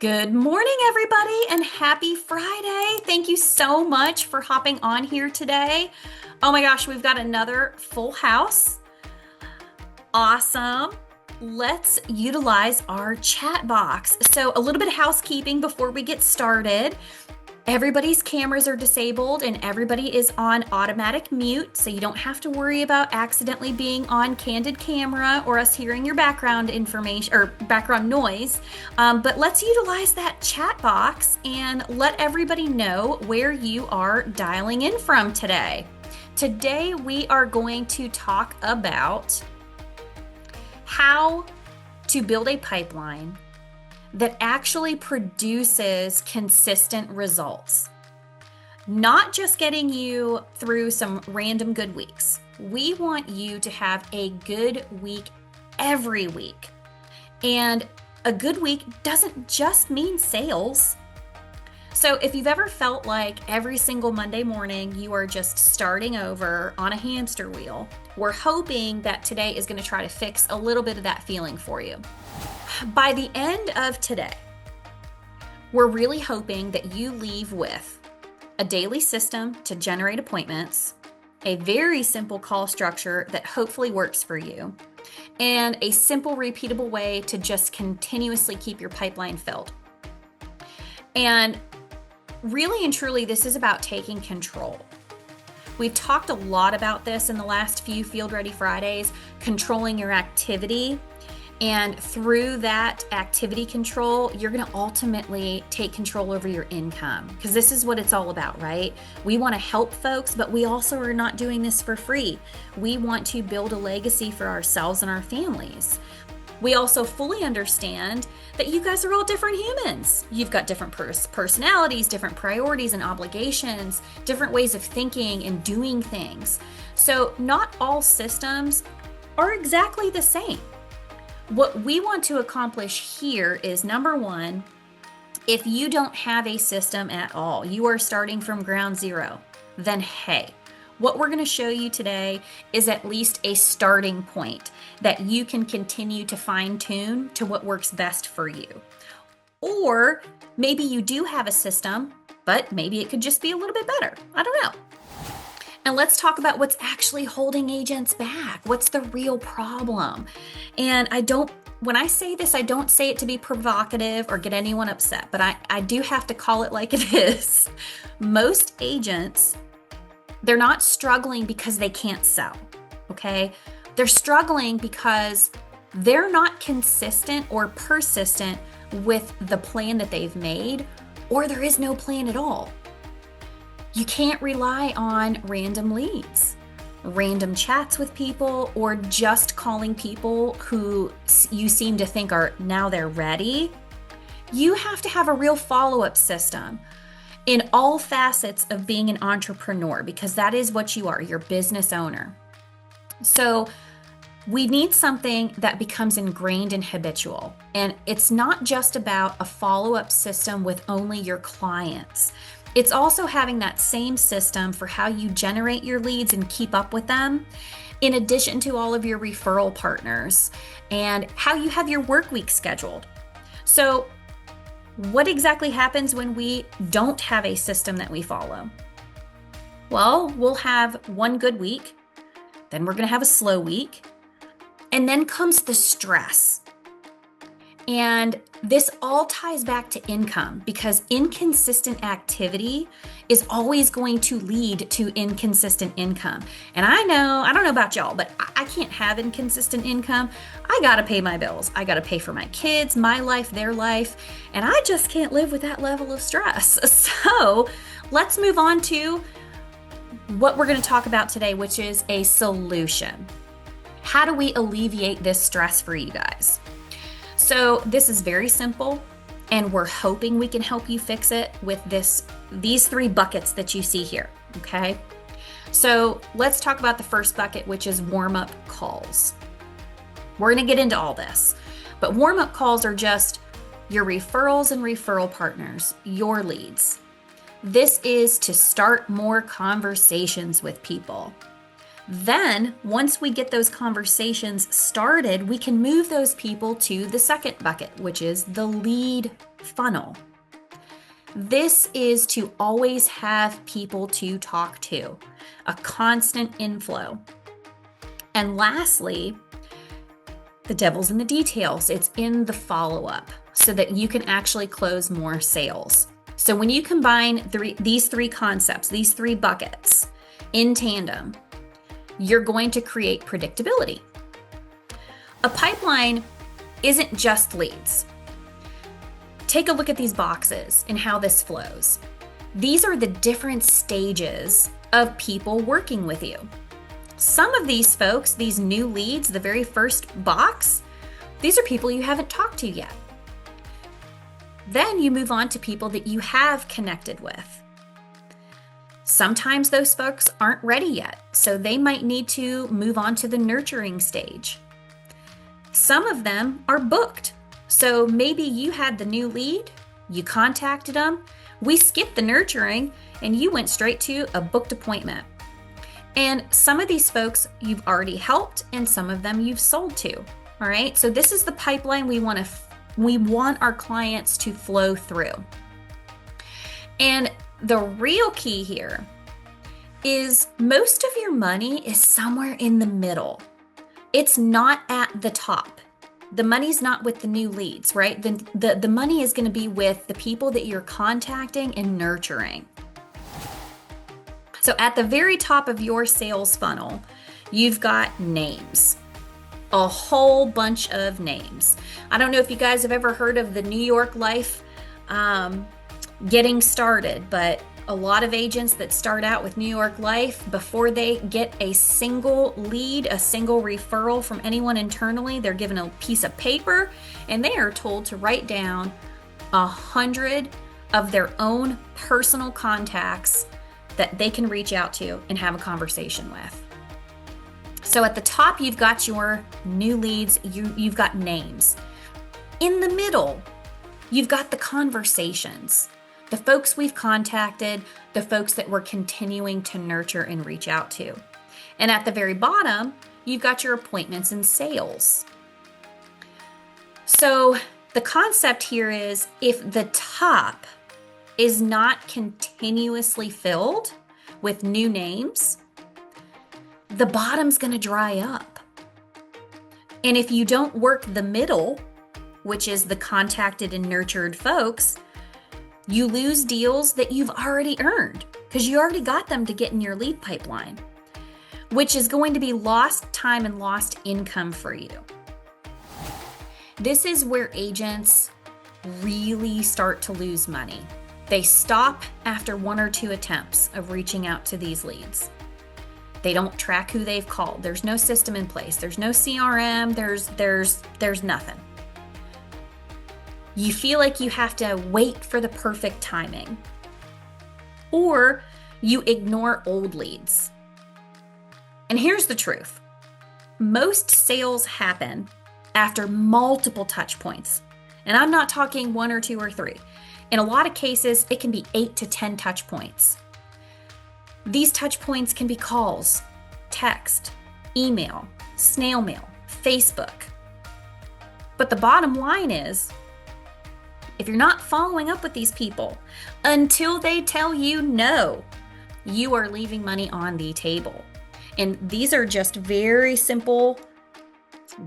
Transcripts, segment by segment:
Good morning, everybody, and happy Friday. Thank you so much for hopping on here today. Oh my gosh, we've got another full house. Awesome. Let's utilize our chat box. So, a little bit of housekeeping before we get started. Everybody's cameras are disabled and everybody is on automatic mute, so you don't have to worry about accidentally being on candid camera or us hearing your background information or background noise. But let's utilize that chat box and let everybody know where you are dialing in from today. Today, we are going to talk about how to build a pipeline that actually produces consistent results. Not just getting you through some random good weeks. We want you to have a good week every week. And a good week doesn't just mean sales. So if you've ever felt like every single Monday morning you are just starting over on a hamster wheel, we're hoping that today is going to try to fix a little bit of that feeling for you. By the end of today, we're really hoping that you leave with a daily system to generate appointments, a very simple call structure that hopefully works for you, and a simple, repeatable way to just continuously keep your pipeline filled. And really and truly, this is about taking control. We've talked a lot about this in the last few Field Ready Fridays, controlling your activity. And through that activity control, you're going to ultimately take control over your income, because this is what it's all about, right? We want to help folks, but we also are not doing this for free. We want to build a legacy for ourselves and our families. We also fully understand that you guys are all different humans. You've got different personalities, different priorities and obligations, different ways of thinking and doing things. So not all systems are exactly the same. What we want to accomplish here is, number one, if you don't have a system at all, you are starting from ground zero, then hey, what we're going to show you today is at least a starting point that you can continue to fine tune to what works best for you. Or maybe you do have a system, but maybe it could just be a little bit better. I don't know. And let's talk about what's actually holding agents back. What's the real problem? And when I say this, I don't say it to be provocative or get anyone upset, but I do have to call it like it is. Most agents, they're not struggling because they can't sell, okay? They're struggling because they're not consistent or persistent with the plan that they've made, or there is no plan at all. You can't rely on random leads, random chats with people, or just calling people who you seem to think are now they're ready. You have to have a real follow-up system in all facets of being an entrepreneur, because that is what you are, you're a business owner. So we need something that becomes ingrained and habitual. And it's not just about a follow-up system with only your clients. It's also having that same system for how you generate your leads and keep up with them, in addition to all of your referral partners and how you have your work week scheduled. So what exactly happens when we don't have a system that we follow? Well, we'll have one good week, then we're going to have a slow week, and then comes the stress. And this all ties back to income, because inconsistent activity is always going to lead to inconsistent income. And I don't know about y'all, but I can't have inconsistent income. I gotta pay my bills. I gotta pay for my kids, my life, their life, and I just can't live with that level of stress. So let's move on to what we're gonna talk about today, which is a solution. How do we alleviate this stress for you guys? So this is very simple, and we're hoping we can help you fix it with these three buckets that you see here, okay? So let's talk about the first bucket, which is warm-up calls. We're gonna get into all this, but warm-up calls are just your referrals and referral partners, your leads. This is to start more conversations with people. Then, once we get those conversations started, we can move those people to the second bucket, which is the lead funnel. This is to always have people to talk to, a constant inflow. And lastly, the devil's in the details. It's in the follow-up so that you can actually close more sales. So when you combine these three concepts, these three buckets in tandem, you're going to create predictability. A pipeline isn't just leads. Take a look at these boxes and how this flows. These are the different stages of people working with you. Some of these folks, these new leads, the very first box, these are people you haven't talked to yet. Then you move on to people that you have connected with. Sometimes those folks aren't ready yet, so they might need to move on to the nurturing stage. Some of them are booked. So maybe you had the new lead, you contacted them, we skipped the nurturing, and you went straight to a booked appointment. And some of these folks you've already helped, and some of them you've sold to. All right, so this is the pipeline we want our clients to flow through. And the real key here is most of your money is somewhere in the middle. It's not at the top. The money's not with the new leads, right? The money is going to be with the people that you're contacting and nurturing. So at the very top of your sales funnel, you've got names. A whole bunch of names. I don't know if you guys have ever heard of the New York Life getting started, but a lot of agents that start out with New York Life, before they get a single lead, a single referral from anyone internally, they're given a piece of paper and they are told to write down 100 of their own personal contacts that they can reach out to and have a conversation with. So at the top, you've got your new leads, you've got names. In the middle, you've got the conversations, the folks we've contacted, the folks that we're continuing to nurture and reach out to. And at the very bottom, you've got your appointments and sales. So the concept here is if the top is not continuously filled with new names, the bottom's going to dry up. And if you don't work the middle, which is the contacted and nurtured folks, you lose deals that you've already earned because you already got them to get in your lead pipeline, which is going to be lost time and lost income for you. This is where agents really start to lose money. They stop after one or two attempts of reaching out to these leads. They don't track who they've called. There's no system in place. There's no CRM. There's nothing. You feel like you have to wait for the perfect timing. Or you ignore old leads. And here's the truth. Most sales happen after multiple touch points. And I'm not talking one or two or three. In a lot of cases, it can be 8 to 10 touch points. These touch points can be calls, text, email, snail mail, Facebook. But the bottom line is, if you're not following up with these people until they tell you no, you are leaving money on the table. And these are just very simple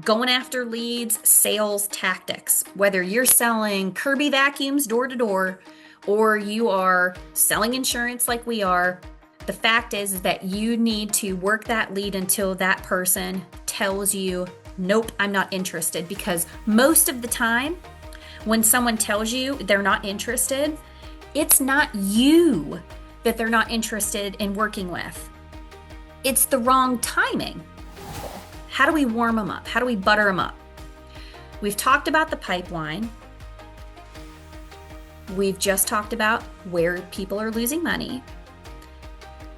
going after leads, sales tactics. Whether you're selling Kirby vacuums door to door or you are selling insurance like we are, the fact is that you need to work that lead until that person tells you, nope, I'm not interested. Because most of the time, when someone tells you they're not interested, it's not you that they're not interested in working with. It's the wrong timing. How do we warm them up? How do we butter them up? We've talked about the pipeline. We've just talked about where people are losing money,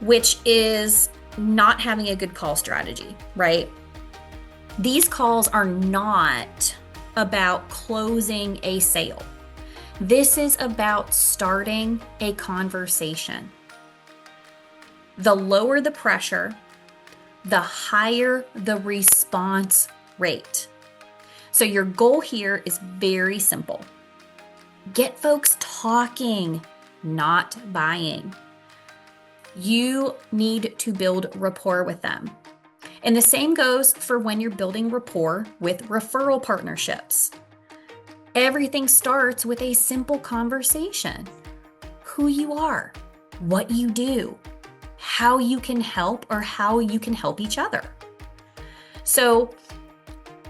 which is not having a good call strategy, right? These calls are not about closing a sale. This is about starting a conversation. The lower the pressure, the higher the response rate. So your goal here is very simple. Get folks talking, not buying. You need to build rapport with them. And the same goes for when you're building rapport with referral partnerships. Everything starts with a simple conversation. Who you are, what you do, how you can help, or how you can help each other. So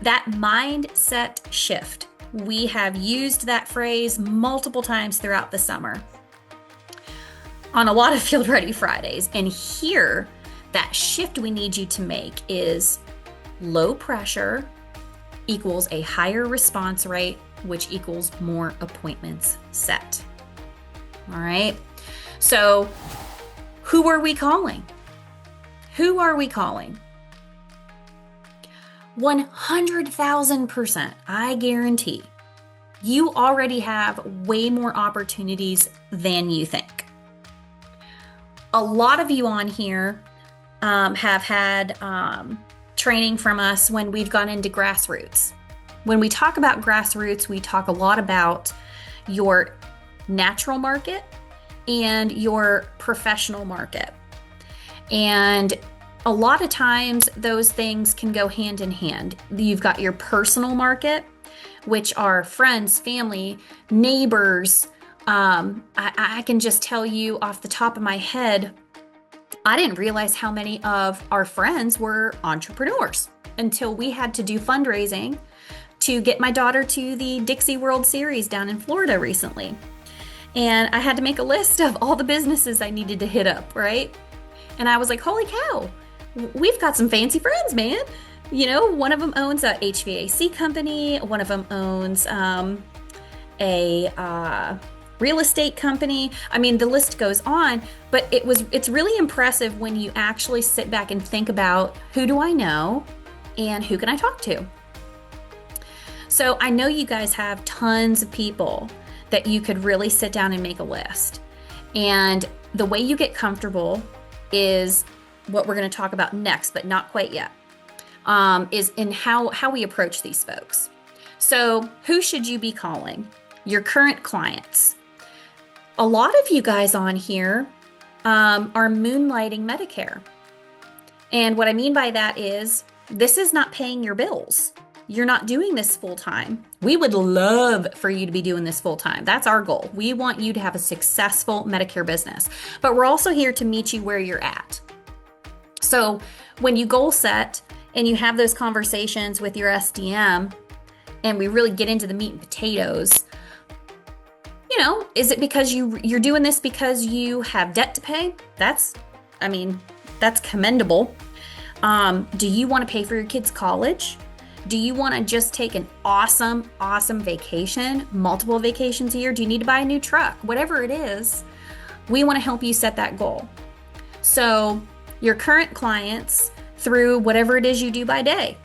that mindset shift, we have used that phrase multiple times throughout the summer on a lot of Field Ready Fridays. And here, that shift we need you to make is low pressure equals a higher response rate, which equals more appointments set. All right. So who are we calling? Who are we calling? 100,000%, I guarantee you already have way more opportunities than you think. A lot of you on here have had training from us when we've gone into grassroots. When we talk about grassroots, we talk a lot about your natural market and your professional market. And a lot of times those things can go hand in hand. You've got your personal market, which are friends, family, neighbors. I can just tell you off the top of my head, I didn't realize how many of our friends were entrepreneurs until we had to do fundraising to get my daughter to the Dixie World Series down in Florida recently. And I had to make a list of all the businesses I needed to hit up, right? And I was like, holy cow, we've got some fancy friends, man. You know, one of them owns a HVAC company. One of them owns a real estate company. I mean, the list goes on, but it's really impressive when you actually sit back and think about who do I know and who can I talk to? So I know you guys have tons of people that you could really sit down and make a list. And the way you get comfortable is what we're going to talk about next, but not quite yet, is in how we approach these folks. So who should you be calling? Your current clients. A lot of you guys on here are moonlighting Medicare. And what I mean by that is this is not paying your bills. You're not doing this full time. We would love for you to be doing this full time. That's our goal. We want you to have a successful Medicare business, but we're also here to meet you where you're at. So when you goal set and you have those conversations with your SDM and we really get into the meat and potatoes, you know, is it because you're doing this because you have debt to pay? That's commendable. Do you want to pay for your kids' college? Do you want to just take an awesome vacation, multiple vacations a year? Do you need to buy a new truck? Whatever it is, we want to help you set that goal. So your current clients, through whatever it is you do by day,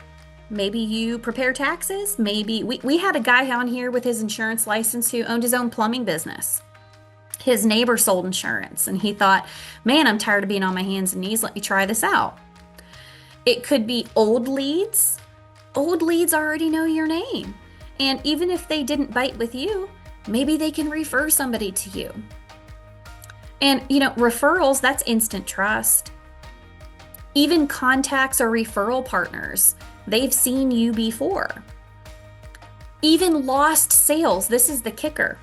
maybe you prepare taxes. Maybe we had a guy on here with his insurance license who owned his own plumbing business. His neighbor sold insurance and he thought, man, I'm tired of being on my hands and knees. Let me try this out. It could be old leads. Old leads already know your name. And even if they didn't bite with you, maybe they can refer somebody to you. And, you know, referrals, that's instant trust. Even contacts or referral partners, they've seen you before. Even lost sales, this is the kicker.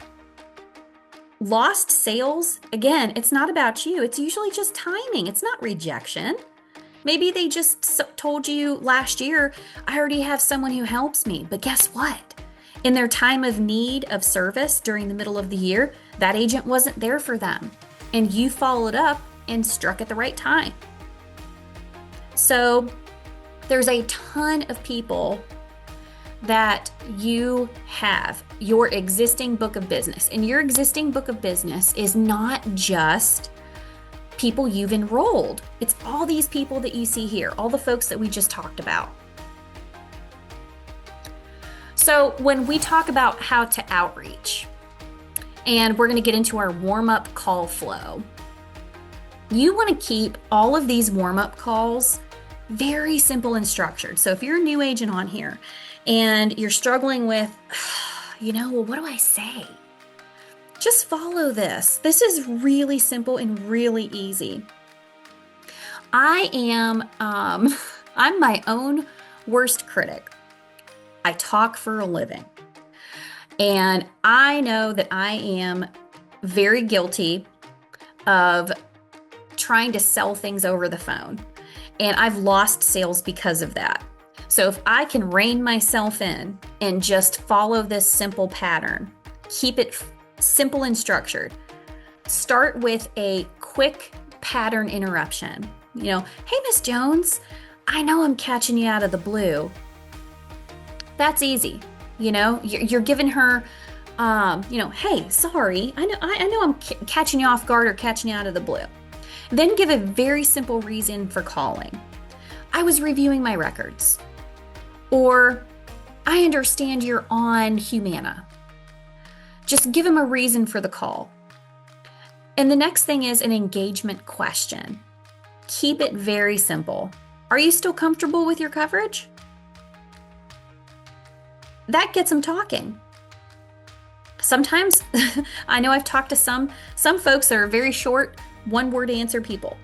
Lost sales, again, it's not about you. It's usually just timing. It's not rejection. Maybe they just told you last year, I already have someone who helps me. But guess what? In their time of need of service during the middle of the year, that agent wasn't there for them. And you followed up and struck at the right time. So there's a ton of people that you have your existing book of business. And your existing book of business is not just people you've enrolled. It's all these people that you see here, all the folks that we just talked about. So when we talk about how to outreach, and we're going to get into our warm-up call flow, you want to keep all of these warm-up calls Very simple and structured. So if you're a new agent on here and you're struggling with, well, what do I say? Just follow this. This is really simple and really easy. I am, I'm my own worst critic. I talk for a living. And I know that I am very guilty of trying to sell things over the phone. And I've lost sales because of that. So if I can rein myself in and just follow this simple pattern, keep it simple and structured, start with a quick pattern interruption. Hey, Miss Jones, I know I'm catching you out of the blue. That's easy. You're giving her, hey, sorry, I know I'm catching you off guard or catching you out of the blue. Then give a very simple reason for calling. I was reviewing my records. Or I understand you're on Humana. Just give them a reason for the call. And the next thing is an engagement question. Keep it very simple. Are you still comfortable with your coverage? That gets them talking. Sometimes, I know I've talked to some folks that are very short, one-word answer people.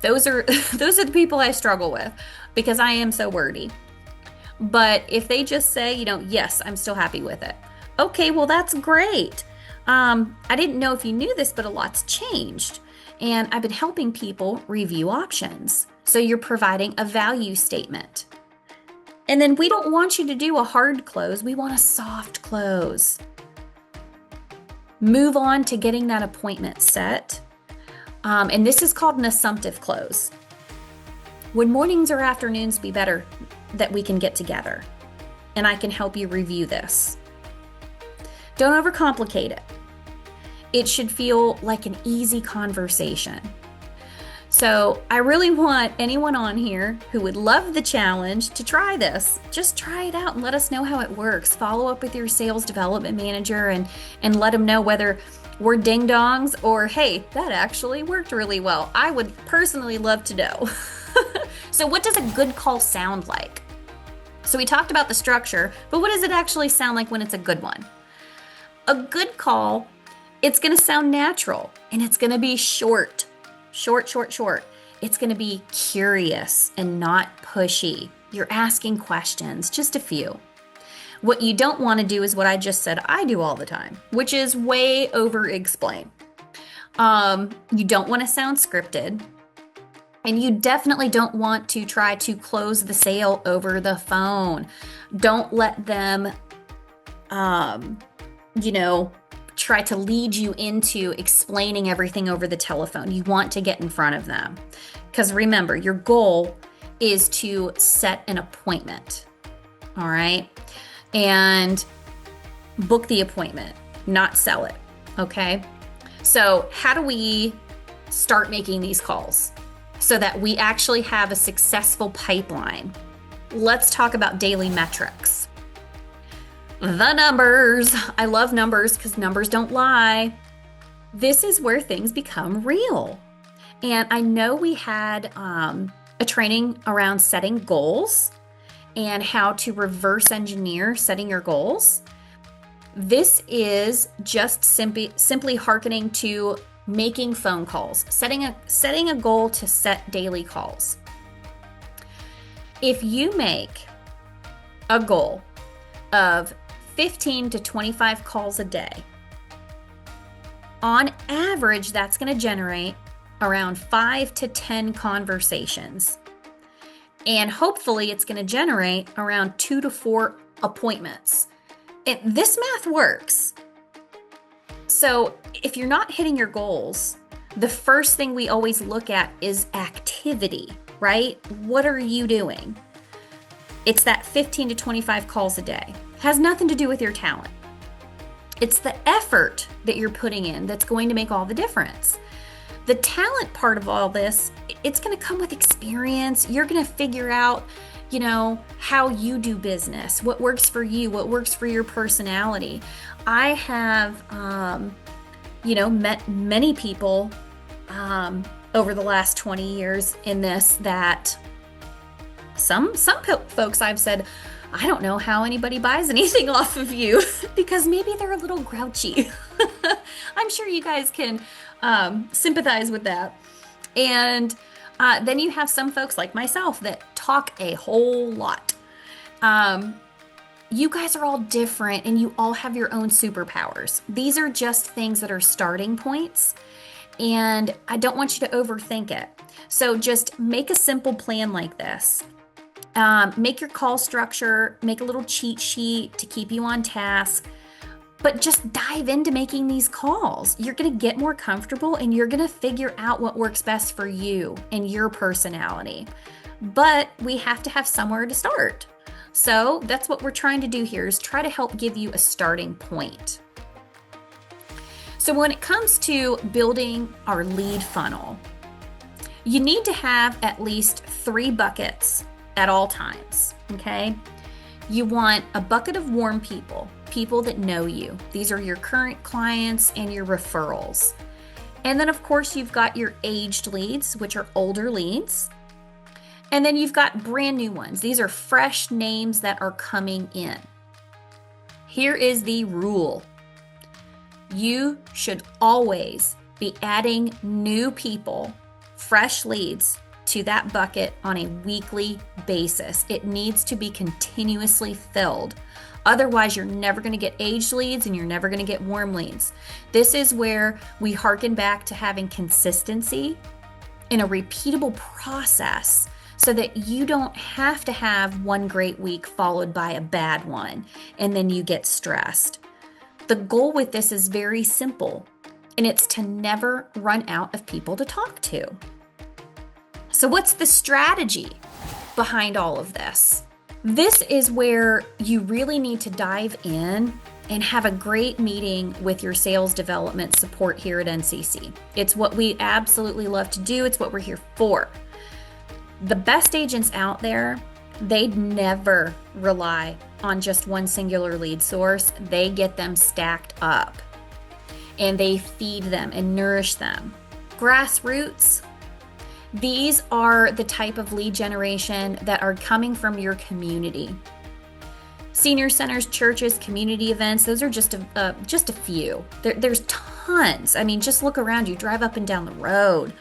Those are the people I struggle with because I am so wordy. But if they just say, yes, I'm still happy with it. Okay, well, that's great. I didn't know if you knew this, but a lot's changed. And I've been helping people review options. So you're providing a value statement. And then we don't want you to do a hard close. We want a soft close. Move on to getting that appointment set. And this is called an assumptive close. Would mornings or afternoons be better that we can get together? And I can help you review this. Don't overcomplicate it. It should feel like an easy conversation. So I really want anyone on here who would love the challenge to try this. Just try it out and let us know how it works. Follow up with your sales development manager and let them know whether we're ding-dongs or, hey, that actually worked really well. I would personally love to know. So what does a good call sound like? So we talked about the structure, but what does it actually sound like when it's a good one? A good call, it's going to sound natural and it's going to be short. It's going to be curious and not pushy. You're asking questions, just a few. What you don't want to do is what I just said I do all the time, which is way over explain. You don't want to sound scripted. And you definitely don't want to try to close the sale over the phone. Don't let them, try to lead you into explaining everything over the telephone. You want to get in front of them. Because remember, your goal is to set an appointment. All right? And book the appointment, not sell it. Okay? So how do we start making these calls so that we actually have a successful pipeline? Let's talk about daily metrics. The numbers. I love numbers because numbers don't lie. This is where things become real. And I know we had a training around setting goals and how to reverse engineer setting your goals. This is just simply hearkening to making phone calls, setting a goal to set daily calls. If you make a goal of 15 to 25 calls a day, on average, that's going to generate around 5 to 10 conversations. And hopefully it's going to generate around 2 to 4 appointments. This math works. So if you're not hitting your goals, the first thing we always look at is activity, right? What are you doing? It's that 15 to 25 calls a day. Has nothing to do with your talent. It's the effort that you're putting in that's going to make all the difference. The talent part of all this, it's going to come with experience. You're going to figure out, how you do business, what works for you, what works for your personality. I have, met many people over the last 20 years in this that Folks I've said, I don't know how anybody buys anything off of you because maybe they're a little grouchy. I'm sure you guys can sympathize with that. And then you have some folks like myself that talk a whole lot. You guys are all different and you all have your own superpowers. These are just things that are starting points, and I don't want you to overthink it. So just make a simple plan like this. Make your call structure, make a little cheat sheet to keep you on task, but just dive into making these calls. You're going to get more comfortable and you're going to figure out what works best for you and your personality. But we have to have somewhere to start. So that's what we're trying to do here, is try to help give you a starting point. So when it comes to building our lead funnel, you need to have at least 3 buckets at all times, okay? You want a bucket of warm people, people that know you. These are your current clients and your referrals. And then of course you've got your aged leads, which are older leads. And then you've got brand new ones. These are fresh names that are coming in. Here is the rule. You should always be adding new people, fresh leads, to that bucket on a weekly basis. It needs to be continuously filled. Otherwise, you're never going to get aged leads and you're never going to get warm leads. This is where we harken back to having consistency in a repeatable process, so that you don't have to have one great week followed by a bad one, and then you get stressed. The goal with this is very simple, and it's to never run out of people to talk to. So what's the strategy behind all of this? This is where you really need to dive in and have a great meeting with your sales development support here at NCC. It's what we absolutely love to do. It's what we're here for. The best agents out there, they'd never rely on just one singular lead source. They get them stacked up and they feed them and nourish them. Grassroots, these are the type of lead generation that are coming from your community. Senior centers, churches, community events, those are just a few. There's tons. I mean, just look around you, drive up and down the road.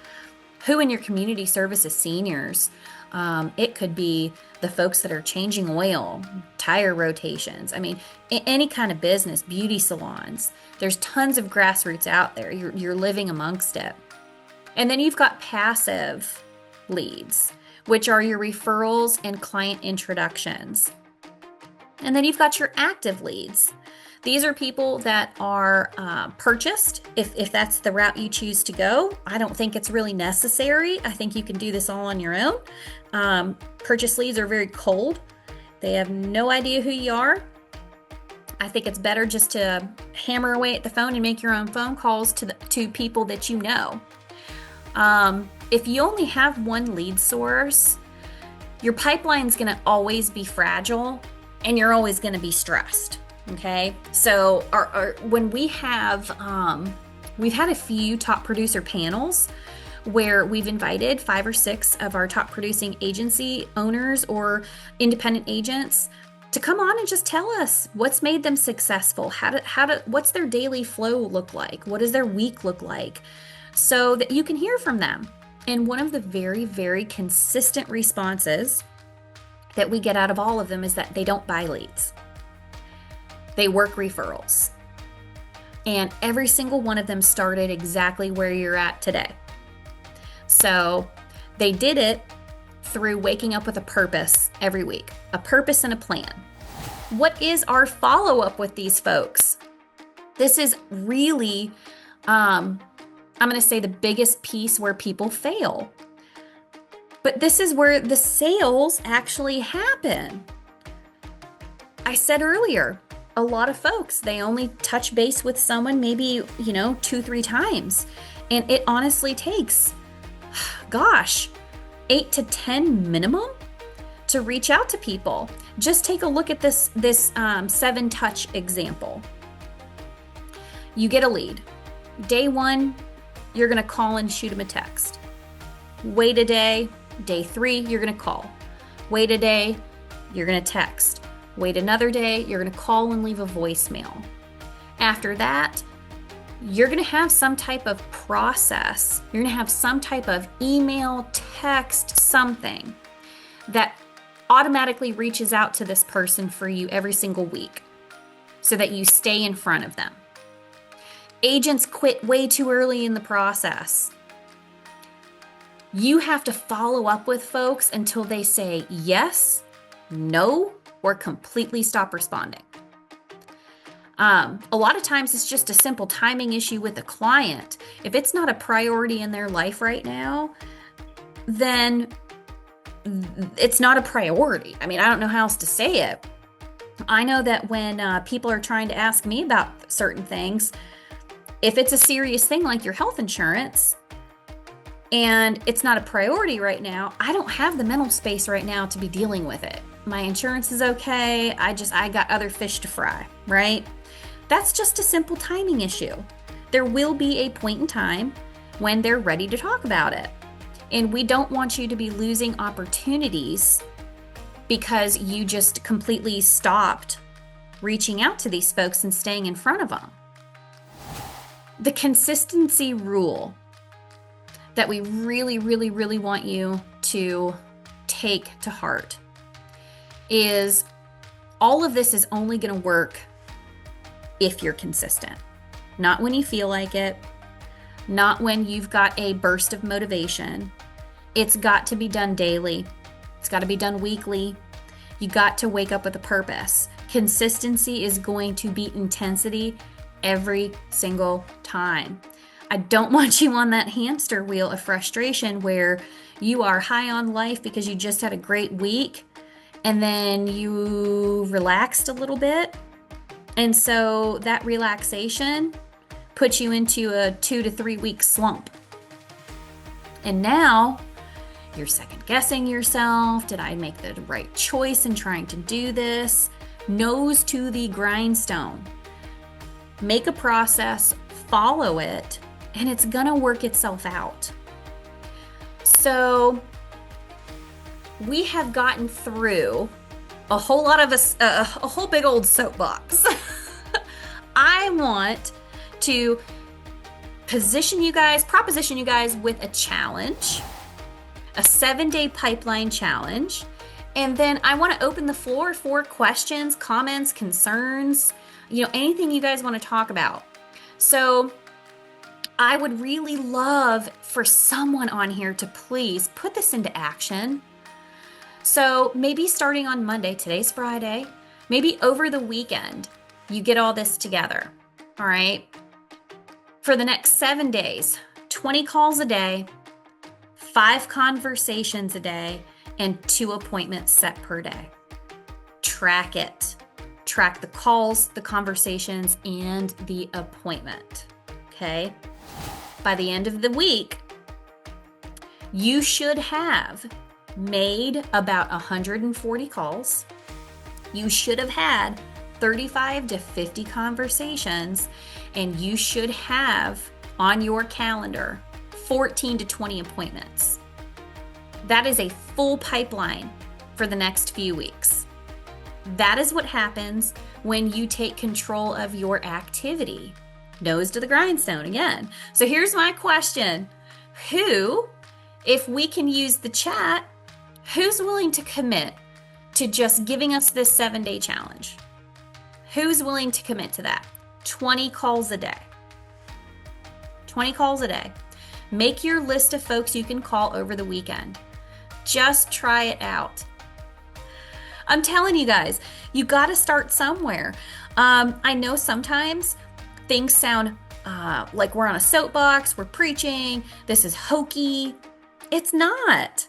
Who in your community services seniors? It could be the folks that are changing oil, tire rotations. I mean, any kind of business, beauty salons. There's tons of grassroots out there. You're living amongst it. And then you've got passive leads, which are your referrals and client introductions. And then you've got your active leads. These are people that are purchased, if that's the route you choose to go. I don't think it's really necessary. I think you can do this all on your own. Purchase leads are very cold. They have no idea who you are. I think it's better just to hammer away at the phone and make your own phone calls to people that you know. If you only have one lead source, your pipeline's going to always be fragile and you're always going to be stressed. Okay, so when we've had a few top producer panels where we've invited 5 or 6 of our top producing agency owners or independent agents to come on and just tell us what's made them successful. What's their daily flow look like? What does their week look like? So that you can hear from them. And one of the very, very consistent responses that we get out of all of them is that they don't buy leads. They work referrals. And every single one of them started exactly where you're at today. So they did it through waking up with a purpose every week, a purpose and a plan. What is our follow-up with these folks? This is really, I'm going to say the biggest piece where people fail. But this is where the sales actually happen. I said earlier, a lot of folks, they only touch base with someone maybe, 2-3 times. And it honestly takes, 8 to 10 minimum to reach out to people. Just take a look at this 7-touch example. You get a lead. Day 1, you're going to call and shoot them a text. Wait a day. Day 3, you're going to call. Wait a day, you're going to text. Wait another day, you're going to call and leave a voicemail. After that, you're going to have some type of process. You're going to have some type of email, text, something that automatically reaches out to this person for you every single week so that you stay in front of them. Agents quit way too early in the process. You have to follow up with folks until they say yes, no, or completely stop responding. A lot of times it's just a simple timing issue with the client. If it's not a priority in their life right now, then it's not a priority. I mean, I don't know how else to say it. I know that when people are trying to ask me about certain things, if it's a serious thing like your health insurance and it's not a priority right now, I don't have the mental space right now to be dealing with it. My insurance is okay. I got other fish to fry, right? That's just a simple timing issue. There will be a point in time when they're ready to talk about it. And we don't want you to be losing opportunities because you just completely stopped reaching out to these folks and staying in front of them. The consistency rule that we really, really, really want you to take to heart is all of this is only going to work if you're consistent. Not when you feel like it, not when you've got a burst of motivation. It's got to be done daily. It's got to be done weekly. You got to wake up with a purpose. Consistency is going to beat intensity every single time. I don't want you on that hamster wheel of frustration where you are high on life because you just had a great week and then you relaxed a little bit. And so that relaxation puts you into a 2 to 3 week slump. And now you're second guessing yourself. Did I make the right choice in trying to do this? Nose to the grindstone. Make a process, follow it, and it's gonna work itself out. So we have gotten through a whole lot of a whole big old soapbox. I want to proposition you guys with a challenge, a 7-day pipeline challenge. And then I want to open the floor for questions, comments, concerns, anything you guys want to talk about. So I would really love for someone on here to please put this into action. So maybe starting on Monday, today's Friday, maybe over the weekend, you get all this together, all right? For the next 7 days, 20 calls a day, 5 conversations a day, and 2 appointments set per day. Track it. Track the calls, the conversations, and the appointment, okay? By the end of the week, you should have made about 140 calls. You should have had 35 to 50 conversations, and you should have on your calendar 14 to 20 appointments. That is a full pipeline for the next few weeks. That is what happens when you take control of your activity. Nose to the grindstone again. So here's my question. Who, if we can use the chat, who's willing to commit to just giving us this 7-day challenge? Who's willing to commit to that? 20 calls a day. 20 calls a day. Make your list of folks you can call over the weekend. Just try it out. I'm telling you guys, you got to start somewhere. I know sometimes things sound like we're on a soapbox, we're preaching, this is hokey. It's not.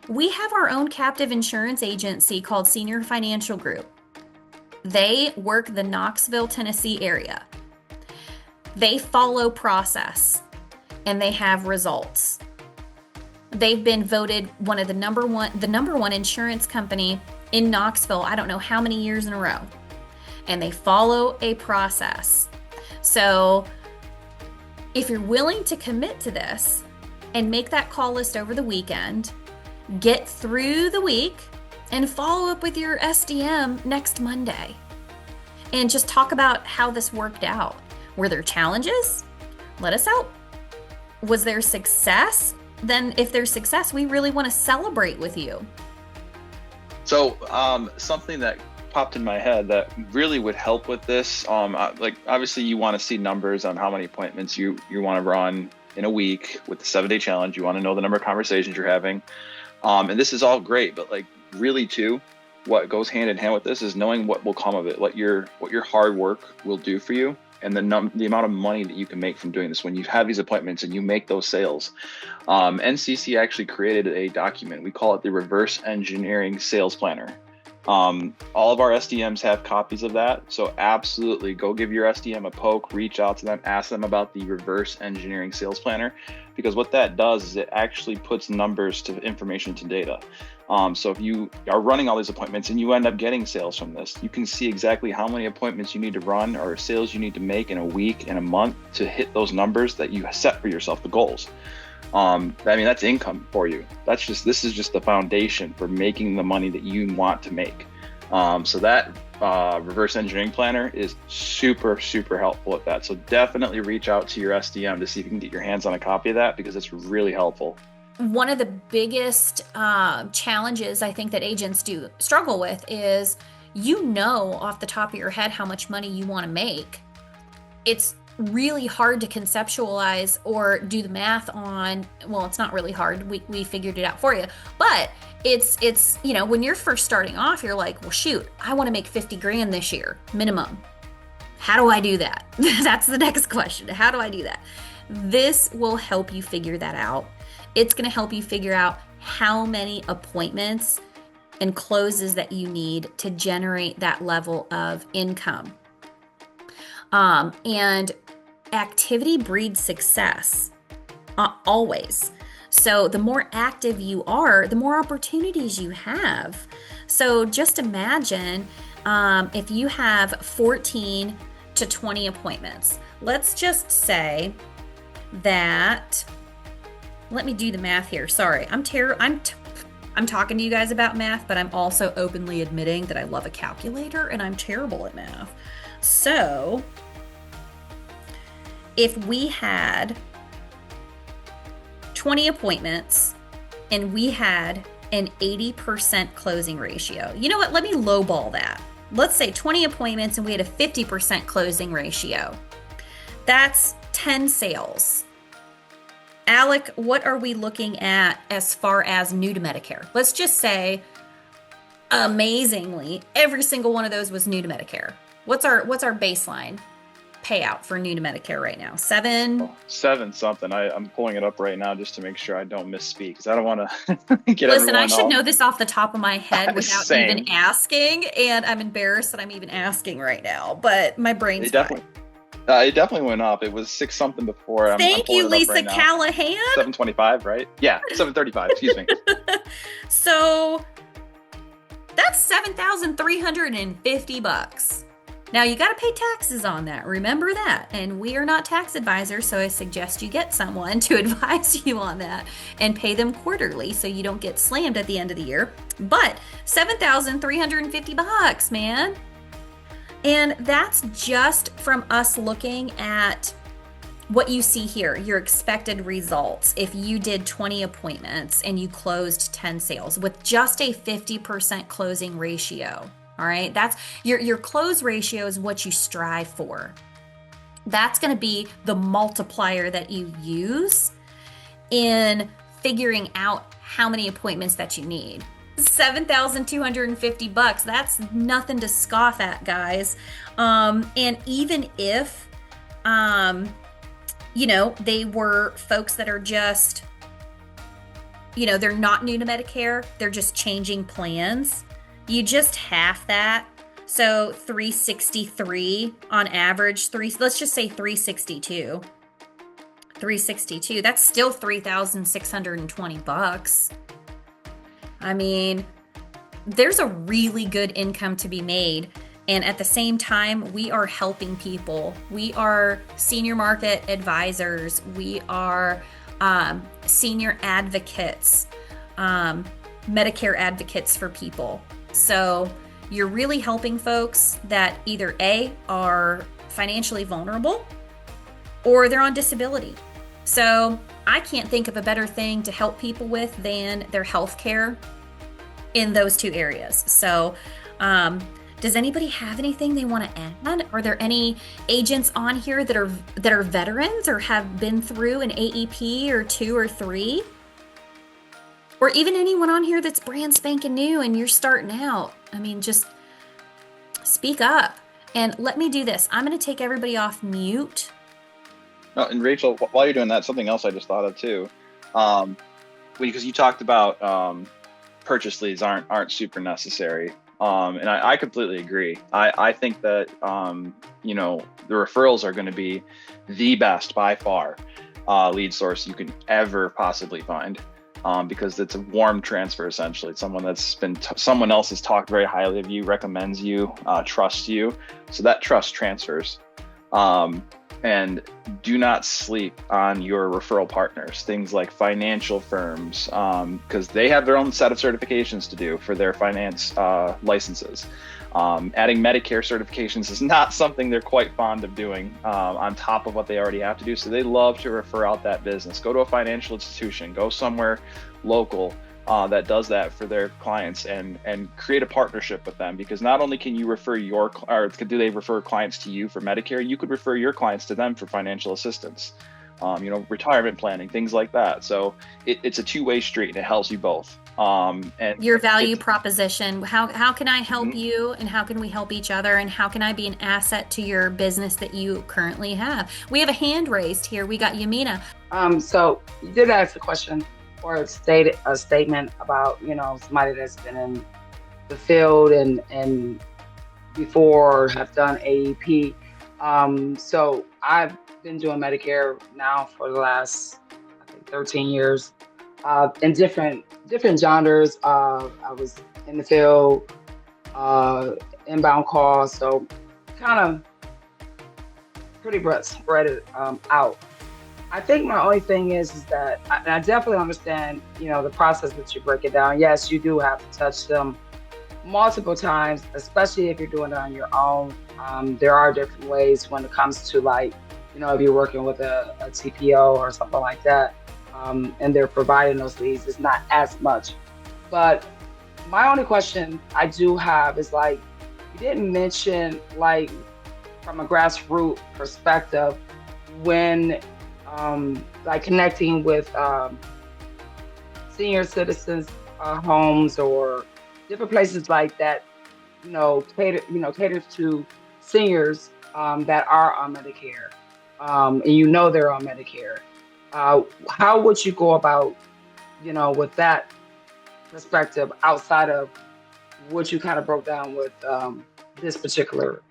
We have our own captive insurance agency called Senior Financial Group. They work the Knoxville, Tennessee area. They follow process and they have results. They've been voted one of the number one insurance company in Knoxville, I don't know how many years in a row. And they follow a process. So if you're willing to commit to this and make that call list over the weekend, get through the week, and follow up with your SDM next Monday and just talk about how this worked out. Were there challenges? Let us out. Was there success? Then if there's success, we really want to celebrate with you. So something that popped in my head that really would help with this, like obviously you want to see numbers on how many appointments you want to run in a week with the 7-day challenge. You want to know the number of conversations you're having. And this is all great, but like really too, what goes hand in hand with this is knowing what will come of it, what your hard work will do for you, and the amount of money that you can make from doing this. When you have these appointments and you make those sales, NCC actually created a document. We call it the Reverse Engineering Sales Planner. All of our SDMs have copies of that. So absolutely go give your SDM a poke, reach out to them, ask them about the Reverse Engineering Sales Planner, because what that does is it actually puts numbers to information to data. So if you are running all these appointments and you end up getting sales from this, you can see exactly how many appointments you need to run or sales you need to make in a week, in a month to hit those numbers that you set for yourself, the goals. I mean, that's income for you. This is just the foundation for making the money that you want to make. So that reverse engineering planner is super, super helpful at that. So definitely reach out to your SDM to see if you can get your hands on a copy of that, because it's really helpful. One of the biggest challenges I think that agents do struggle with is, off the top of your head how much money you want to make. It's really hard to conceptualize or do the math on. Well, it's not really hard. We figured it out for you. But it's when you're first starting off, you're like, well, shoot, I want to make 50 grand this year, minimum. How do I do that? That's the next question. How do I do that? This will help you figure that out. It's going to help you figure out how many appointments and closes that you need to generate that level of income. And activity breeds success, always. So the more active you are, the more opportunities you have. So just imagine if you have 14 to 20 appointments. Let's just say that, let me do the math here. Sorry, I'm talking to you guys about math, but I'm also openly admitting that I love a calculator and I'm terrible at math. So if we had 20 appointments and we had an 80% closing ratio, you know what? Let me lowball that. Let's say 20 appointments and we had a 50% closing ratio. That's 10 sales. Alec, what are we looking at as far as new to Medicare? Let's just say, amazingly, every single one of those was new to Medicare. What's our baseline payout for new to Medicare right now? Seven something. I'm pulling it up right now just to make sure I don't misspeak, because I don't want to get Listen, everyone I should off. know this off the top of my head without Same. even asking, and I'm embarrassed that I'm even asking right now, but my brain's fine. It definitely went up. It was 6 something before. Thank you, Lisa right Callahan. 725, right? Yeah, 735. Excuse me. So that's $7,350. Now you got to pay taxes on that. Remember that. And we are not tax advisors, so I suggest you get someone to advise you on that and pay them quarterly so you don't get slammed at the end of the year. But $7,350, man. And that's just from us looking at what you see here, your expected results. If you did 20 appointments and you closed 10 sales with just a 50% closing ratio, all right? That's your close ratio is what you strive for. That's going to be the multiplier that you use in figuring out how many appointments that you need. $7,250. That's nothing to scoff at, guys. And even if, they were folks that are just, they're not new to Medicare, they're just changing plans. You just half that. So 363 on average, let's just say 362. 362, that's still $3,620. I mean, there's a really good income to be made. And at the same time, we are helping people. We are senior market advisors. We are senior advocates. Medicare advocates for people. So you're really helping folks that either A, are financially vulnerable, or they're on disability. So I can't think of a better thing to help people with than their health care in those two areas. So, does anybody have anything they want to add? Are there any agents on here that are veterans or have been through an AEP or 2 or 3? Or even anyone on here that's brand spanking new and you're starting out? I mean, just speak up. And let me do this. I'm going to take everybody off mute. Oh, and Rachel, while you're doing that, something else I just thought of too, because you talked about purchase leads aren't super necessary, and I completely agree. I think that the referrals are going to be the best by far lead source you can ever possibly find, because it's a warm transfer essentially. It's someone that's been someone else has talked very highly of you, recommends you, trusts you, so that trust transfers. And do not sleep on your referral partners, things like financial firms, because they have their own set of certifications to do for their finance licenses. Adding Medicare certifications is not something they're quite fond of doing on top of what they already have to do. So they love to refer out that business. Go to a financial institution, go somewhere local that does that for their clients, and create a partnership with them, because not only can you refer do they refer clients to you for Medicare, you could refer your clients to them for financial assistance, retirement planning, things like that. So it's a two-way street, and it helps you both. And your value proposition, how can I help mm-hmm. you, and how can we help each other, and how can I be an asset to your business that you currently have? We have a hand raised here. We got Yamina. So you did ask a question or a statement about, somebody that's been in the field and before have done AEP. So I've been doing Medicare now for the last, I think, 13 years, in different genres. I was in the field, inbound calls, so kind of pretty spread it out. I think my only thing is that I definitely understand, the process that you break it down. Yes, you do have to touch them multiple times, especially if you're doing it on your own. There are different ways when it comes to, like, if you're working with a TPO or something like that, and they're providing those leads, it's not as much. But my only question I do have is, like, you didn't mention, like, from a grassroots perspective, when like connecting with senior citizens homes or different places like that, caters to seniors that are on Medicare, and they're on Medicare. How would you go about, with that perspective outside of what you kind of broke down with this particular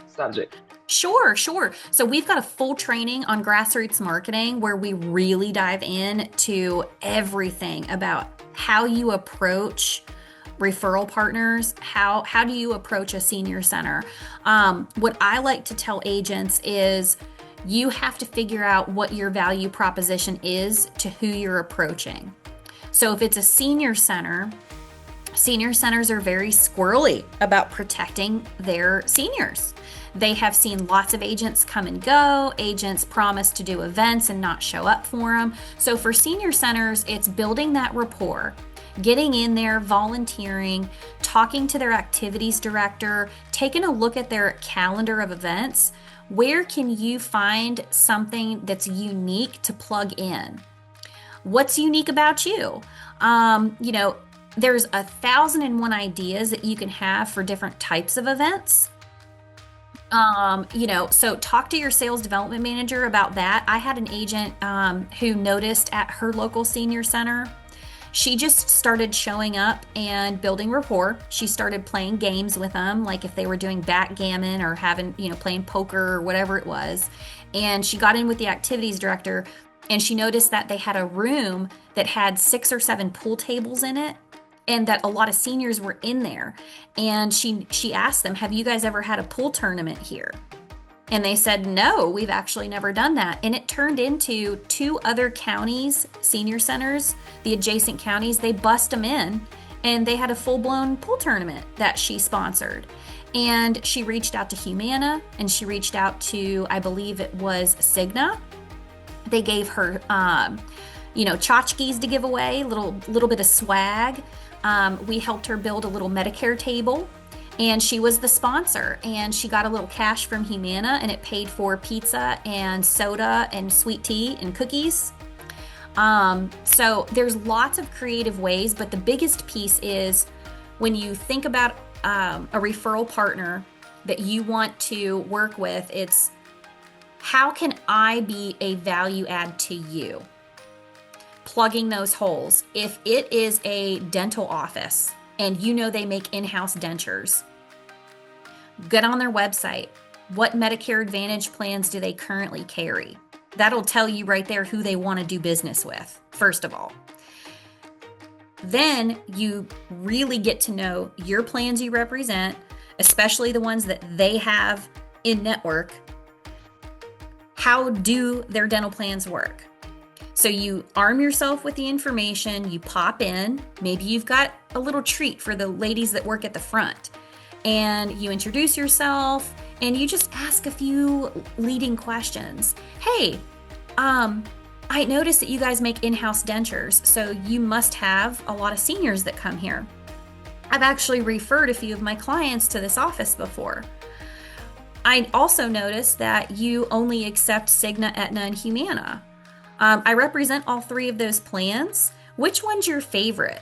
subject? Sure. So we've got a full training on grassroots marketing where we really dive into everything about how you approach referral partners. How do you approach a senior center? What I like to tell agents is you have to figure out what your value proposition is to who you're approaching. So if it's a senior center, senior centers are very squirrely about protecting their seniors. They have seen lots of agents come and go. Agents promise to do events and not show up for them. So for senior centers, it's building that rapport, getting in there, volunteering, talking to their activities director, taking a look at their calendar of events. Where can you find something that's unique to plug in? What's unique about you? There's 1,001 ideas that you can have for different types of events. So talk to your sales development manager about that. I had an agent who noticed at her local senior center, she just started showing up and building rapport. She started playing games with them, like if they were doing backgammon or playing poker or whatever it was. And she got in with the activities director, and she noticed that they had a room that had 6 or 7 pool tables in it, and that a lot of seniors were in there. And she asked them, have you guys ever had a pool tournament here? And they said, no, we've actually never done that. And it turned into 2 other counties, senior centers, the adjacent counties, they bust them in, and they had a full-blown pool tournament that she sponsored. And she reached out to Humana, and she reached out to, I believe it was Cigna. They gave her, tchotchkes to give away, little bit of swag. We helped her build a little Medicare table, and she was the sponsor. And she got a little cash from Humana, and it paid for pizza and soda and sweet tea and cookies. So there's lots of creative ways, but the biggest piece is when you think about a referral partner that you want to work with, it's how can I be a value add to you? Plugging those holes. If it is a dental office and you know they make in-house dentures, get on their website. What Medicare Advantage plans do they currently carry? That'll tell you right there who they want to do business with, first of all. Then you really get to know your plans you represent, especially the ones that they have in network. How do their dental plans work? So you arm yourself with the information, you pop in, maybe you've got a little treat for the ladies that work at the front, and you introduce yourself and you just ask a few leading questions. Hey, I noticed that you guys make in-house dentures, so you must have a lot of seniors that come here. I've actually referred a few of my clients to this office before. I also noticed that you only accept Cigna, Aetna, and Humana. I represent all 3 of those plans. Which one's your favorite?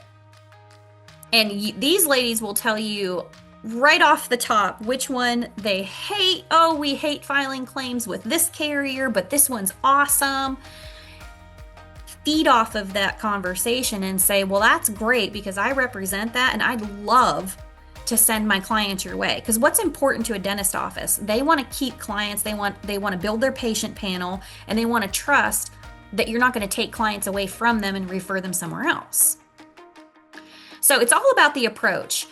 And these ladies will tell you right off the top which one they hate. Oh, we hate filing claims with this carrier, but this one's awesome. Feed off of that conversation and say, well, that's great because I represent that and I'd love to send my clients your way. Because what's important to a dentist office? They want to keep clients, they want to build their patient panel, and they want to trust that you're not going to take clients away from them and refer them somewhere else. So it's all about the approach.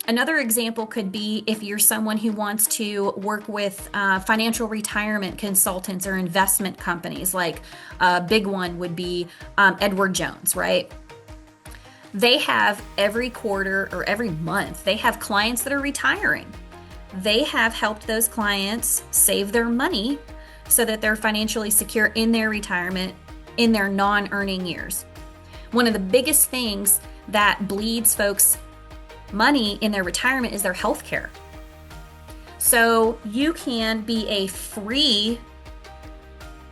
Another example could be if you're someone who wants to work with financial retirement consultants or investment companies, like a big one would be Edward Jones, right? They have every quarter or every month, they have clients that are retiring. They have helped those clients save their money so that they're financially secure in their retirement, in their non-earning years. One of the biggest things that bleeds folks' money in their retirement is their health care. So you can be a free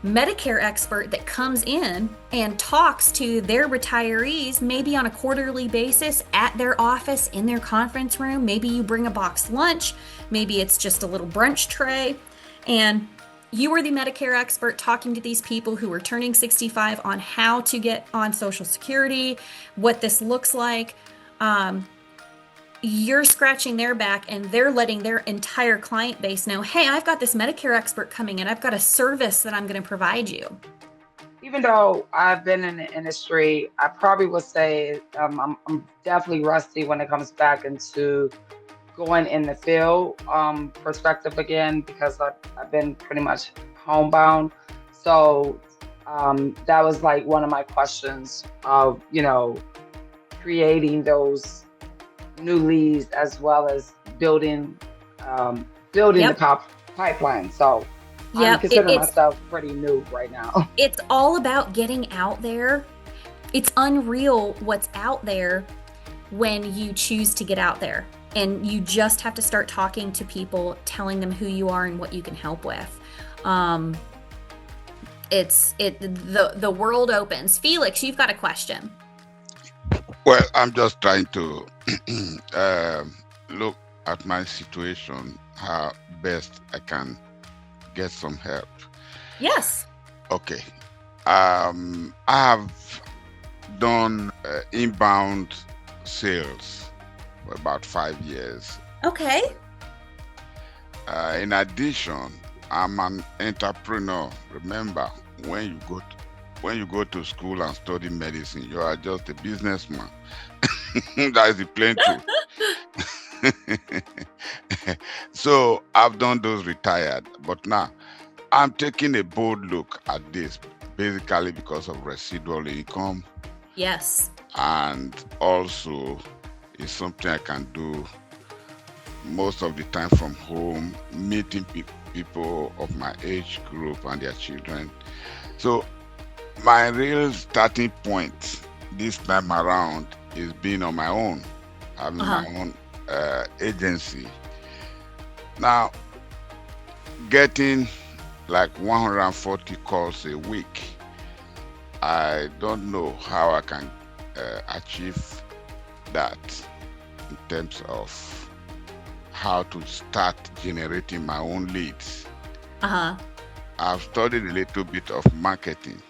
Medicare expert that comes in and talks to their retirees, maybe on a quarterly basis at their office, in their conference room. Maybe you bring a box lunch, maybe it's just a little brunch tray, and you are the Medicare expert talking to these people who are turning 65 on how to get on Social Security, what this looks like. You're scratching their back and they're letting their entire client base know, hey, I've got this Medicare expert coming in. I've got a service that I'm going to provide you. Even though I've been in the industry, I probably would say I'm definitely rusty when it comes back into going in the field perspective again, because I've been pretty much homebound. So that was like one of my questions of, creating those new leads as well as building the pipeline. So I consider myself pretty new right now. It's all about getting out there. It's unreal what's out there when you choose to get out there. And you just have to start talking to people, telling them who you are and what you can help with. The world opens. Felix, you've got a question. Well, I'm just trying to look at my situation, how best I can get some help. Yes. Okay. I have done inbound sales for about 5 years. Okay. In addition, I'm an entrepreneur. Remember, when you go to school and study medicine, you are just a businessman. That is the plain truth. So I've done those retired, but now I'm taking a bold look at this, basically because of residual income, Yes. and also it's something I can do most of the time from home, meeting people of my age group and their children. So my real starting point this time around is being on my own, having Uh-huh. my own agency. Now, getting like 140 calls a week, I don't know how I can achieve that in terms of how to start generating my own leads. Uh-huh. I've studied a little bit of marketing,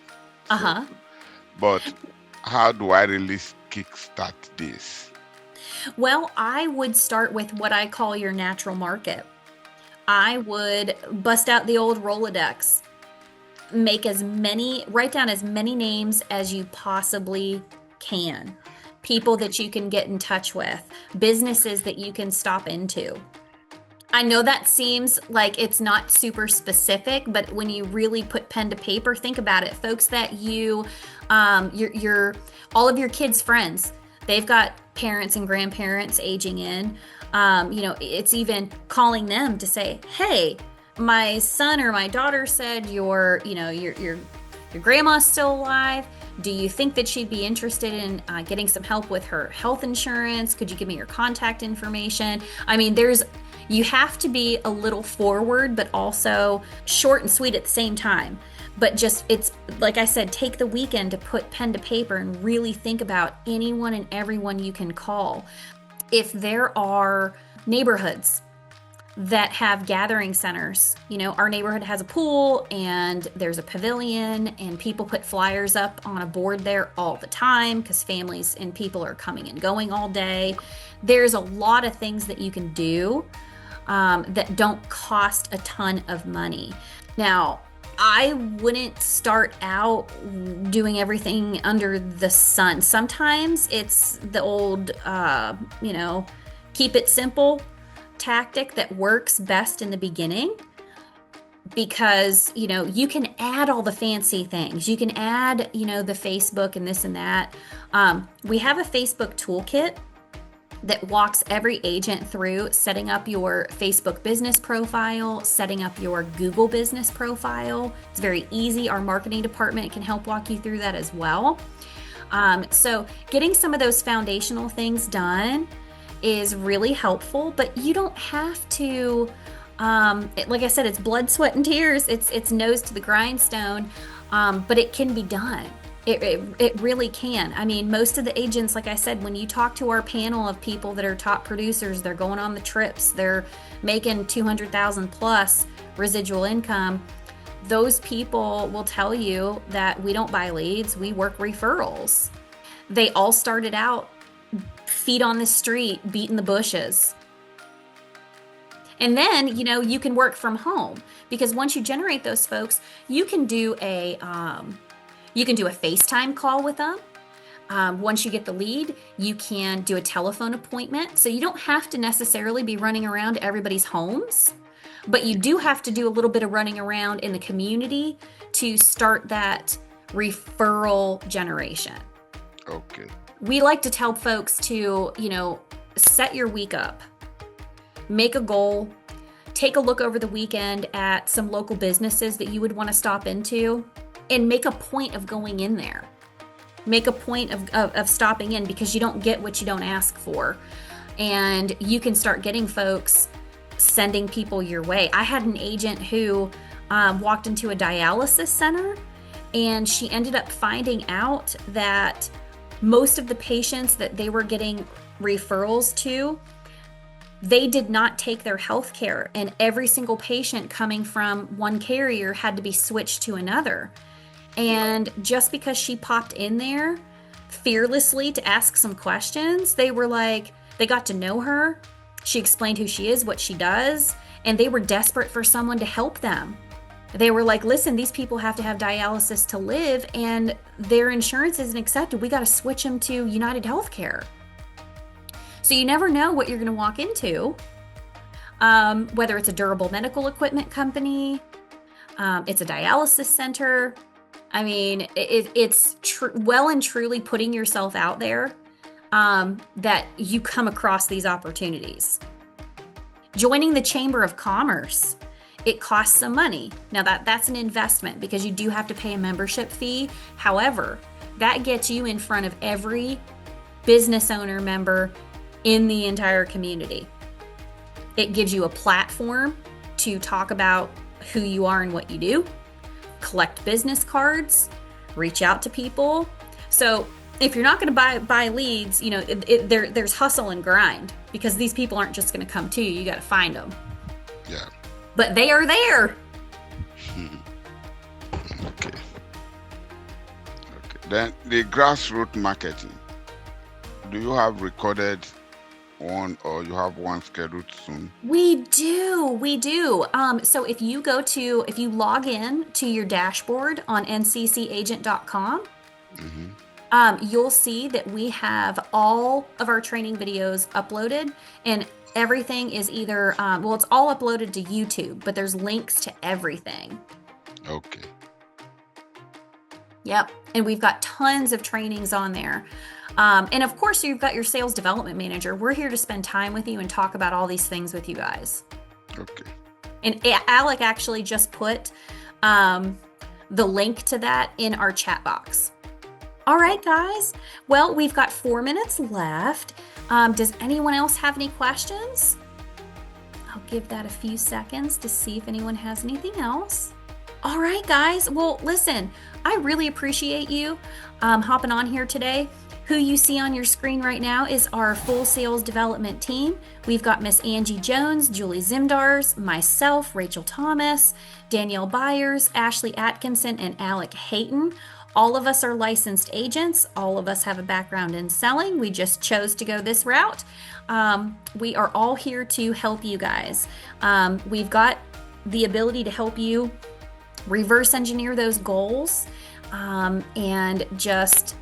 Uh-huh. but how do I really kickstart this? Well, I would start with what I call your natural market. I would bust out the old Rolodex, write down as many names as you possibly can. People that you can get in touch with, businesses that you can stop into. I know that seems like it's not super specific, but when you really put pen to paper, think about it. Folks that all of your kids' friends, they've got parents and grandparents aging in. It's even calling them to say, "Hey, my son or my daughter said your grandma's still alive. Do you think that she'd be interested in getting some help with her health insurance? Could you give me your contact information?" I mean, you have to be a little forward, but also short and sweet at the same time. But it's like I said, take the weekend to put pen to paper and really think about anyone and everyone you can call. If there are neighborhoods that have gathering centers, our neighborhood has a pool and there's a pavilion, and people put flyers up on a board there all the time because families and people are coming and going all day. There's a lot of things that you can do that don't cost a ton of money. Now, I wouldn't start out doing everything under the sun. Sometimes it's the old, keep it simple tactic that works best in the beginning, because, you can add all the fancy things. You can add, the Facebook and this and that. We have a Facebook toolkit that walks every agent through setting up your Facebook business profile, setting up your Google business profile. It's very easy. Our marketing department can help walk you through that as well. So getting some of those foundational things done is really helpful, but you don't have to, like I said, it's blood, sweat, and tears. It's nose to the grindstone, but it can be done. It really can. I mean, most of the agents, like I said, when you talk to our panel of people that are top producers, they're going on the trips, they're making 200,000 plus residual income. Those people will tell you that we don't buy leads, we work referrals. They all started out feet on the street, beating the bushes. And then, you can work from home, because once you generate those folks, you can do a FaceTime call with them. Once you get the lead, you can do a telephone appointment. So you don't have to necessarily be running around to everybody's homes, but you do have to do a little bit of running around in the community to start that referral generation. Okay. We like to tell folks to, set your week up, make a goal, take a look over the weekend at some local businesses that you would want to stop into, and make a point of going in there. Make a point of stopping in, because you don't get what you don't ask for. And you can start getting folks sending people your way. I had an agent who walked into a dialysis center, and she ended up finding out that most of the patients that they were getting referrals to, they did not take their health care, and every single patient coming from one carrier had to be switched to another. And just because she popped in there fearlessly to ask some questions, they got to know her. She explained who she is, what she does, and they were desperate for someone to help them. They were like, listen, these people have to have dialysis to live, and their insurance isn't accepted. We got to switch them to United Healthcare. So you never know what you're going to walk into. whether it's a durable medical equipment company, it's a dialysis center. I mean, it's well and truly putting yourself out there that you come across these opportunities. Joining the Chamber of Commerce, it costs some money. Now that's an investment because you do have to pay a membership fee. However, that gets you in front of every business owner member in the entire community. It gives you a platform to talk about who you are and what you do, collect business cards, reach out to people. So if you're not going to buy leads, you know, there's hustle and grind because these people aren't just going to come to you. You got to find them. Yeah. But they are there. Okay. Then the grassroots marketing. Do you have recorded one or you have one scheduled soon? We do. So if you log in to your dashboard on nccagent.com, you'll see that we have all of our training videos uploaded, and everything is either, it's all uploaded to YouTube, but there's links to everything. Okay. Yep. And we've got tons of trainings on there. And of course, you've got your sales development manager. We're here to spend time with you and talk about all these things with you guys. Okay. And Alec actually just put the link to that in our chat box. All right, guys. Well, we've got 4 minutes left. Does anyone else have any questions? I'll give that a few seconds to see if anyone has anything else. All right, guys. Well, listen, I really appreciate you hopping on here today. Who you see on your screen right now is our full sales development team. We've got Miss Angie Jones, Julie Zimdars, myself, Rachel Thomas, Danielle Byers, Ashley Atkinson, and Alec Hayton. All of us are licensed agents. All of us have a background in selling. We just chose to go this route. We are all here to help you guys. We've got the ability to help you reverse engineer those goals and just,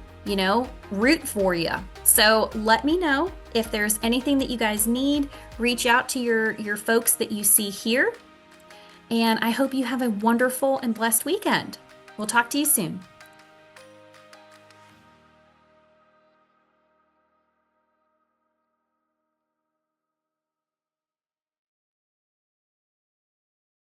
root for you. So let me know if there's anything that you guys need. Reach out to your folks that you see here. And I hope you have a wonderful and blessed weekend. We'll talk to you soon.